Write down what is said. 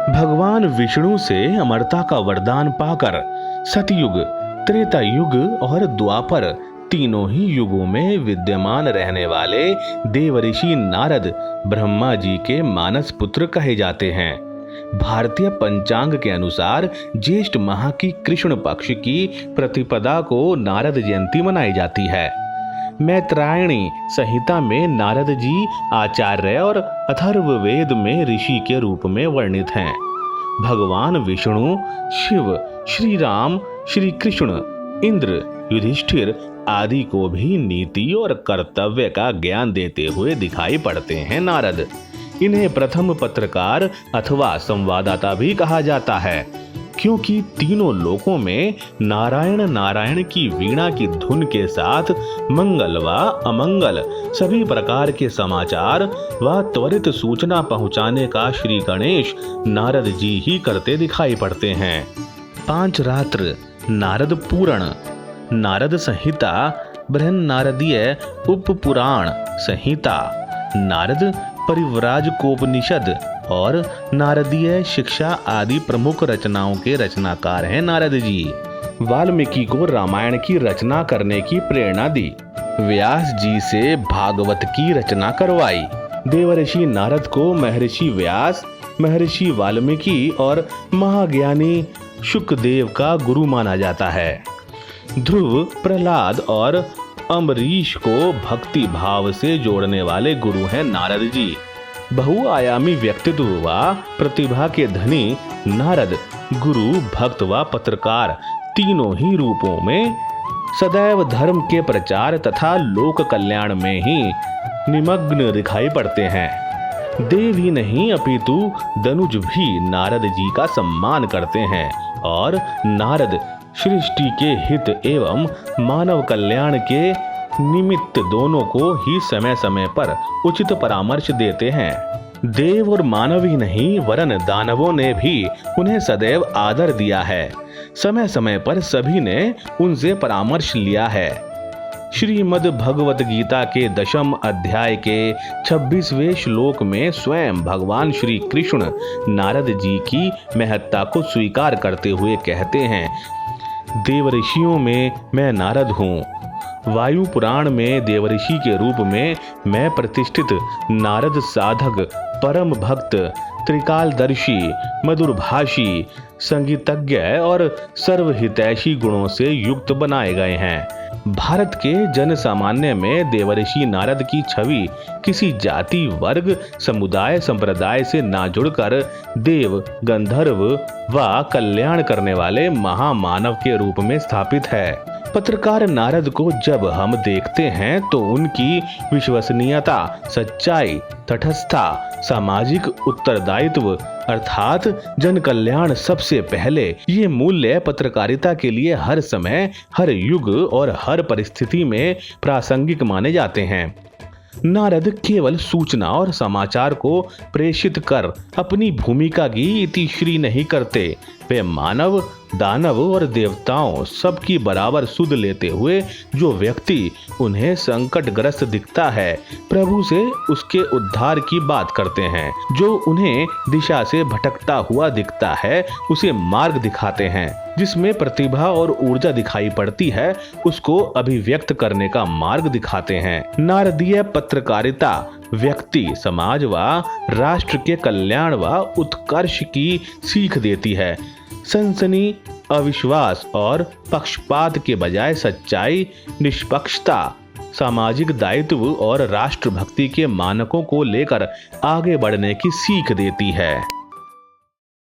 भगवान विष्णु से अमरता का वरदान पाकर सतयुग, त्रेता युग और द्वापर तीनों ही युगों में विद्यमान रहने वाले देवऋषि नारद ब्रह्मा जी के मानस पुत्र कहे जाते हैं। भारतीय पंचांग के अनुसार ज्येष्ठ माह की कृष्ण पक्ष की प्रतिपदा को नारद जयंती मनाई जाती है। मैत्रायणी संहिता में नारद जी आचार्य और अथर्ववेद में ऋषि के रूप में वर्णित हैं। भगवान विष्णु, शिव, श्री राम, श्री कृष्ण, इंद्र, युधिष्ठिर आदि को भी नीति और कर्तव्य का ज्ञान देते हुए दिखाई पड़ते हैं। नारद, इन्हें प्रथम पत्रकार अथवा संवाददाता भी कहा जाता है, क्योंकि तीनों लोकों में नारायण नारायण की वीणा की धुन के साथ मंगल व अमंगल सभी प्रकार के समाचार व त्वरित सूचना पहुंचाने का श्री गणेश नारद जी ही करते दिखाई पड़ते हैं। 5 रात्र नारद पुराण, नारद संहिता, बृहन्नारदीय उपपुराण संहिता, नारद परिव्राजकोपनिषद और नारदीय शिक्षा आदि प्रमुख रचनाओं के रचनाकार हैं नारद जी। वाल्मीकि को रामायण की रचना करने की प्रेरणा दी, व्यास जी से भागवत की रचना करवाई। देवर्षि नारद को महर्षि व्यास, महर्षि वाल्मीकि और महाज्ञानी शुकदेव का गुरु माना जाता है। ध्रुव, प्रहलाद और अम्बरीश को भक्ति भाव से जोड़ने वाले गुरु हैं नारद जी। बहुआयामी व्यक्तित्व व प्रतिभा के धनी नारद गुरु, भक्त व पत्रकार तीनों ही रूपों में सदैव धर्म के प्रचार तथा लोक कल्याण में ही निमग्न दिखाई पड़ते हैं। देव ही नहीं अपितु दनुज भी नारद जी का सम्मान करते हैं और नारद सृष्टि के हित एवं मानव कल्याण के निमित्त दोनों को ही समय समय पर उचित परामर्श देते हैं। देव और मानव ही नहीं वरन दानवों ने भी उन्हें सदैव आदर दिया है। समय समय पर सभी ने उनसे परामर्श लिया है। श्रीमद् भगवत गीता के 10वें अध्याय के 26वें श्लोक में स्वयं भगवान श्री कृष्ण नारद जी की महत्ता को स्वीकार करते हुए कहते हैं, देवऋषियों में मैं नारद हूँ। वायु पुराण में देवऋषि के रूप में मैं प्रतिष्ठित नारद साधक, परम भक्त, त्रिकालदर्शी, मधुरभाषी, संगीतज्ञ और सर्वहितैषी गुणों से युक्त बनाए गए हैं। भारत के जन सामान्य में देवर्षि नारद की छवि किसी जाति, वर्ग, समुदाय, संप्रदाय से ना जुड़कर देव, गंधर्व व कल्याण करने वाले महामानव के रूप में स्थापित है। पत्रकार नारद को जब हम देखते हैं तो उनकी विश्वसनीयता, सच्चाई, तटस्थता, सामाजिक उत्तरदायित्व अर्थात जन कल्याण सबसे पहले, ये मूल्य पत्रकारिता के लिए हर समय, हर युग और हर परिस्थिति में प्रासंगिक माने जाते हैं। नारद केवल सूचना और समाचार को प्रेषित कर अपनी भूमिका की इतिश्री नहीं करते। वे मानव, दानव और देवताओं सबकी बराबर सुध लेते हुए जो व्यक्ति उन्हें संकटग्रस्त दिखता है, प्रभु से उसके उद्धार की बात करते हैं। जो उन्हें दिशा से भटकता हुआ दिखता है, उसे मार्ग दिखाते हैं। जिसमें प्रतिभा और ऊर्जा दिखाई पड़ती है, उसको अभिव्यक्त करने का मार्ग दिखाते हैं। नारदीय पत्रकारिता व्यक्ति, समाज व राष्ट्र के कल्याण व उत्कर्ष की सीख देती है। सनसनी, अविश्वास और पक्षपात के बजाय सच्चाई, निष्पक्षता, सामाजिक दायित्व और राष्ट्रभक्ति के मानकों को लेकर आगे बढ़ने की सीख देती है।